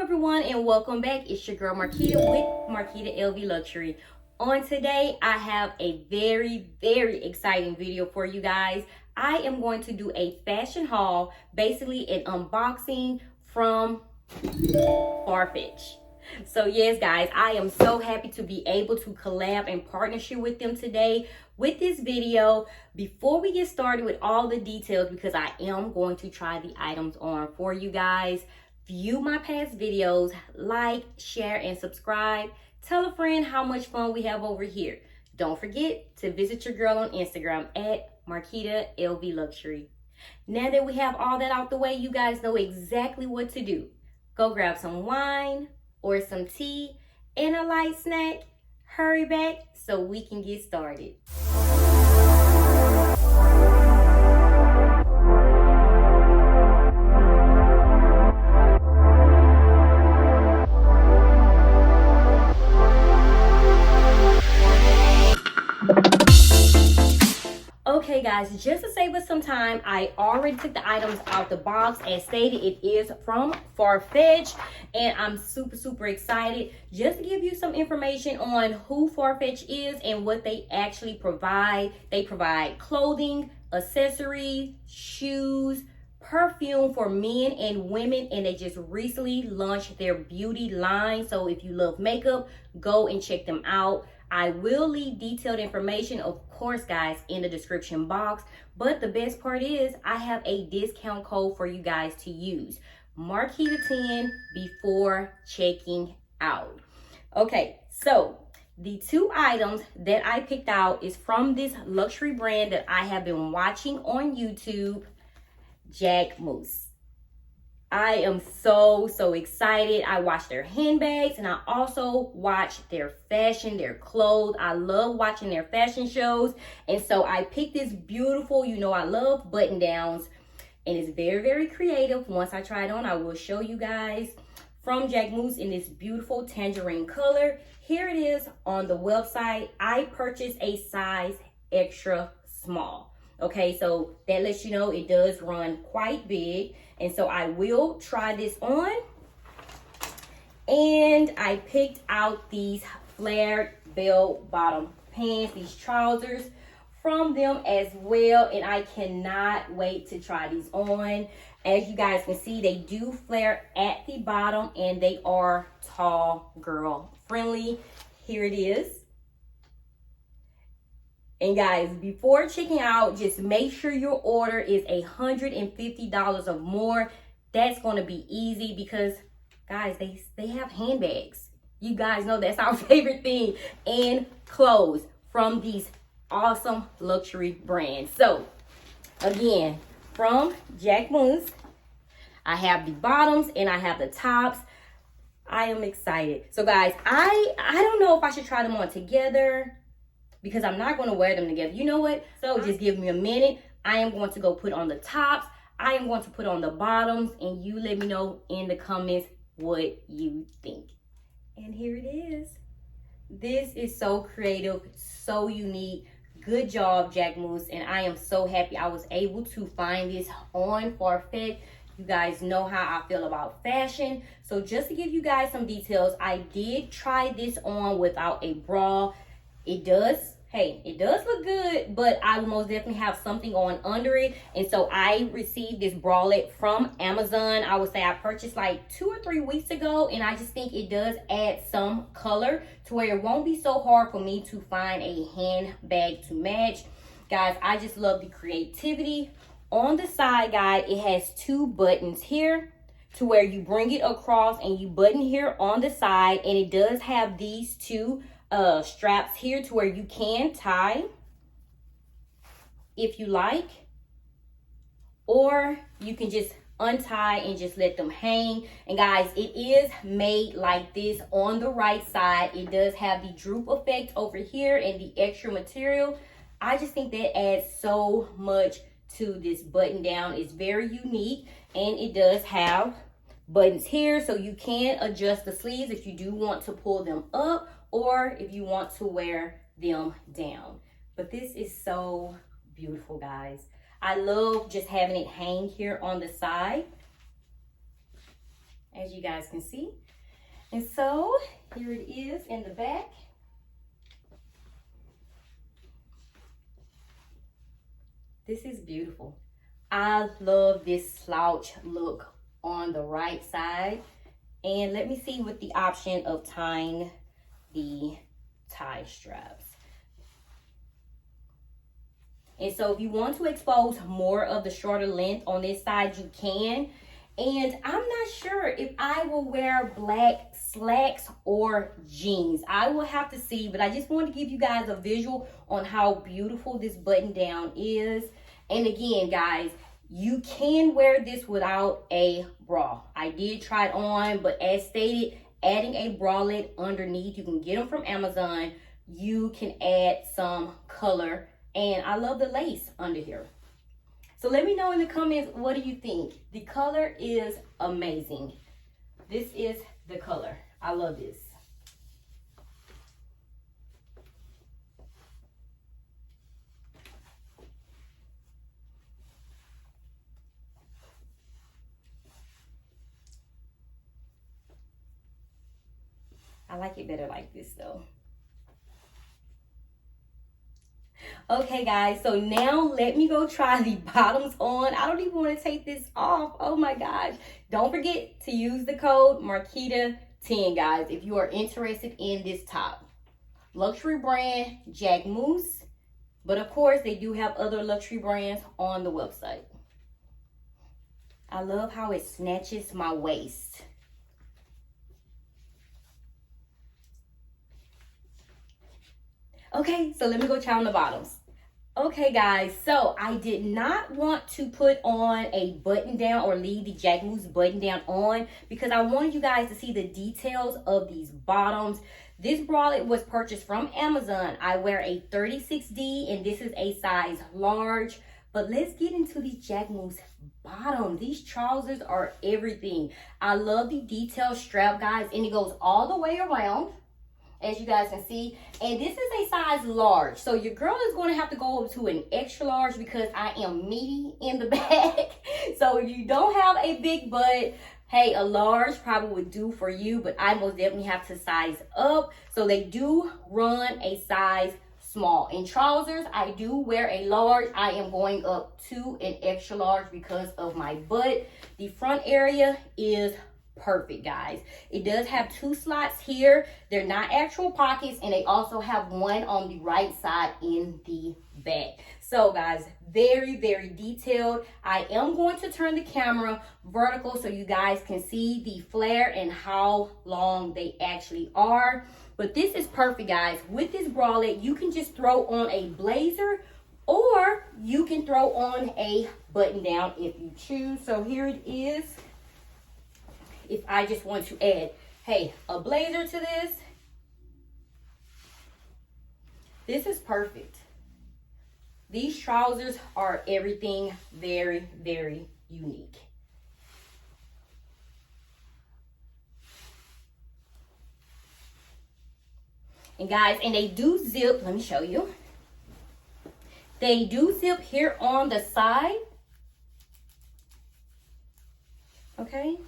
everyone, and welcome back. It's your girl Marquita with Marquita LV Luxury. On today, I have a very exciting video for you guys. I am going to do a fashion haul, basically an unboxing from Farfetch. So yes guys, I am so happy to be able to collab and partnership with them today with this video. Before we get started with all the details, because I am going to try the items on for you guys, view my past videos, like, share, and subscribe. Tell a friend how much fun we have over here. Don't forget to visit your girl on Instagram at Marquita LV Luxury. Now that we have all that out the way, you guys know exactly what to do. Go grab some wine or some tea and a light snack. Hurry back so we can get started. Okay guys, just to save us some time, I already took the items out the box. As stated, it is from Farfetch, and I'm super excited just to give you some information on who Farfetch is and what they actually provide. They provide clothing, accessories, shoes, perfume for men and women, and they just recently launched their beauty line. So if you love makeup, go and check them out. I will leave detailed information, of course, guys, in the description box. But the best part is I have a discount code for you guys to use. Marquita10 before checking out. Okay, so the two items that I picked out is from this luxury brand that I have been watching on YouTube, Jacquemus. I am so excited. I watch their handbags and I also watch their fashion, their clothes. I love watching their fashion shows. And so I picked this beautiful, you know I love button downs, and it's very creative. Once I try it on, I will show you guys, from Jacquemus in this beautiful tangerine color. Here it is on the website. I purchased a size extra small. Okay, so that lets you know it does run quite big. And so I will try this on. And I picked out these flared bell bottom pants, these trousers from them as well. And I cannot wait to try these on. As you guys can see, they do flare at the bottom and they are tall girl friendly. Here it is. And guys, before checking out, just make sure your order is $150 or more. That's going to be easy because, guys, they have handbags. You guys know that's our favorite thing. And clothes from these awesome luxury brands. So, again, from Jacquemus, I have the bottoms and I have the tops. I am excited. So, guys, I don't know if I should try them on together, because I'm not going to wear them together. You know what? So just give me a minute. I am going to go put on the tops. I am going to put on the bottoms. And you let me know in the comments what you think. And here it is. This is so creative, so unique. Good job, Jacquemus. And I am so happy I was able to find this on Farfetch. You guys know how I feel about fashion. So just to give you guys some details, I did try this on without a bra. It does look good, but I will most definitely have something on under it. And so I received this bralette from Amazon. I would say I purchased like 2 or 3 weeks ago, and I just think it does add some color to where it won't be so hard for me to find a handbag to match. Guys, I just love the creativity. On the side, guys, it has 2 buttons here to where you bring it across and you button here on the side, and it does have these 2 straps here to where you can tie if you like, or you can just untie and just let them hang. And guys, it is made like this on the right side. It does have the droop effect over here and the extra material. I just think that adds so much to this button down. It's very unique, and it does have buttons here so you can adjust the sleeves if you do want to pull them up, or if you want to wear them down. But this is so beautiful, guys. I love just having it hang here on the side. as you guys can see. And so here it is in the back. This is beautiful. I love this slouch look on the right side. And let me see with the option of tying the tie straps. And so if you want to expose more of the shorter length on this side, you can. And I'm not sure if I will wear black slacks or jeans. I will have to see, but I just want to give you guys a visual on how beautiful this button down is. And again, guys, you can wear this without a bra. I did try it on, but as stated, adding a bralette underneath, you can get them from Amazon. You can add some color, and I love the lace under here. So let me know in the comments, what do you think? The color is amazing. This is the color. I love this. I like it better like this though. Okay guys, so now let me go try the bottoms on. I don't even want to take this off. Oh my gosh. Don't forget to use the code Marquita10, guys, if you are interested in this top. Luxury brand Jacquemus, but of course they do have other luxury brands on the website. I love how it snatches my waist. Okay, so let me go try on the bottoms. Okay guys, so I did not want to put on a button down or leave the Jacquemus button down on because I wanted you guys to see the details of these bottoms. This bralette was purchased from Amazon. I wear a 36D and this is a size large. But let's get into these Jacquemus bottoms. These trousers are everything. I love the detailed strap, guys, and it goes all the way around, as you guys can see. And this is a size large, so your girl is going to have to go up to an extra large because I am meaty in the back. So if you don't have a big butt, hey, a large probably would do for you, but I most definitely have to size up. So they do run a size small. In trousers, I do wear a large. I am going up to an extra large because of my butt. The front area is perfect, guys. It does have 2 slots here. They're not actual pockets, and they also have one on the right side in the back. So guys, very, very detailed. I am going to turn the camera vertical so you guys can see the flare and how long they actually are. But this is perfect, guys. With this bralette, you can just throw on a blazer or you can throw on a button down if you choose. So here it is. If I just want to add, hey, a blazer to this, this is perfect. These trousers are everything very, very unique. And guys, and they do zip, let me show you. They do zip here on the side. Okay.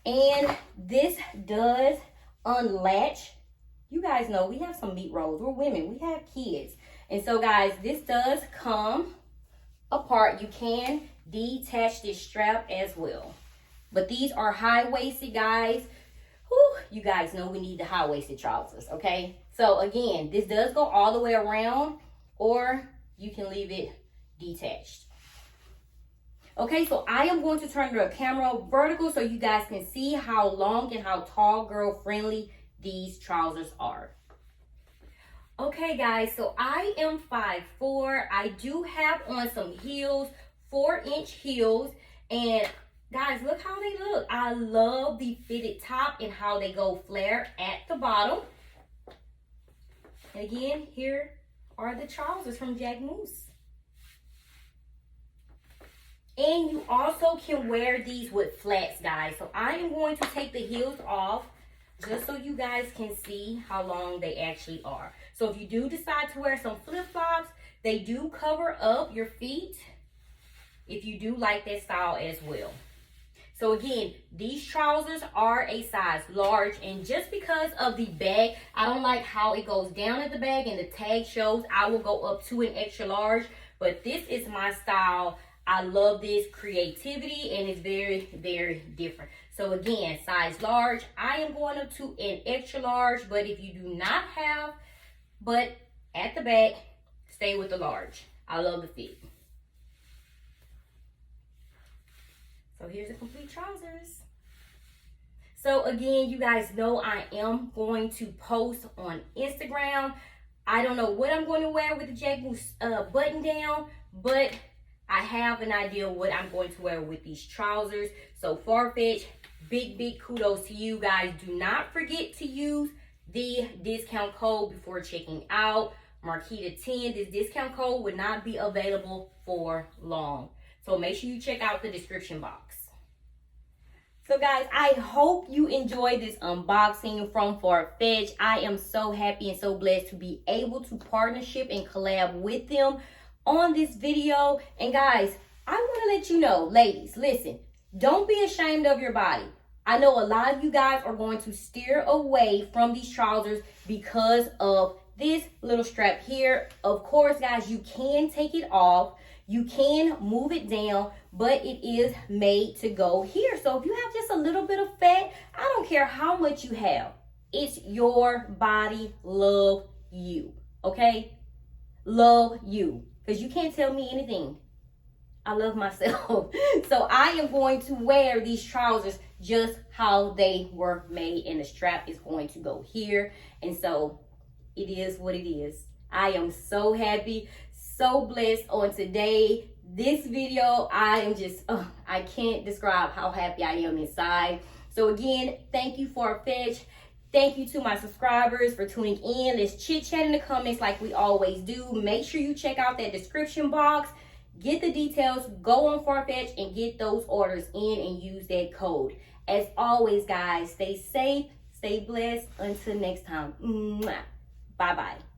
And this does unlatch. You guys know we have some meat rolls. We're women. We have kids. And so, guys, this does come apart. You can detach this strap as well. But these are high-waisted, guys. Whew, you guys know we need the high-waisted trousers, okay? So, again, this does go all the way around, or you can leave it detached. Okay, so I am going to turn the camera vertical so you guys can see how long and how tall girl friendly these trousers are. Okay guys, so I am 5'4". I do have on some heels, 4-inch heels, and guys, look how they look. I love the fitted top and how they go flare at the bottom. And again, here are the trousers from Jacquemus. And you also can wear these with flats, guys. So I am going to take the heels off just so you guys can see how long they actually are. So if you do decide to wear some flip-flops, They do cover up your feet if you do like that style as well. So again, these trousers are a size large, and just because of the bag, I don't like how it goes down at the bag and the tag shows. I will go up to an extra large, but this is my style. I love this creativity, and it's very, very different. So again, size large. I am going up to an extra large, but if you do not have, but at the back, stay with the large. I love the fit. So here's the complete trousers. So again, you guys know I am going to post on Instagram. I don't know what I'm going to wear with the Jacquemus button down, but I have an idea what I'm going to wear with these trousers. So Farfetch, big kudos to you guys. Do not forget to use the discount code before checking out. Marquita10. This discount code would not be available for long. So make sure you check out the description box. So guys, I hope you enjoyed this unboxing from Farfetch. I am so happy and so blessed to be able to partnership and collab with them on this video. And guys, I want to let you know, ladies, listen, don't be ashamed of your body. I know a lot of you guys are going to steer away from these trousers because of this little strap here. Of course, guys, you can take it off. You can move it down, but it is made to go here. So if you have just a little bit of fat, I don't care how much you have. It's your body. Love you, okay? Love you, because you can't tell me anything. I love myself. So I am going to wear these trousers just how they were made, and the strap is going to go here. And so it is what it is. I am so happy, so blessed on today. This video, I am just, I can't describe how happy I am inside. So again, thank you Farfetch. Thank you to my subscribers for tuning in. Let's chit chat in the comments like we always do. Make sure you check out that description box. Get the details, go on Farfetch and get those orders in and use that code. As always, guys, stay safe, stay blessed. Until next time. Bye-bye.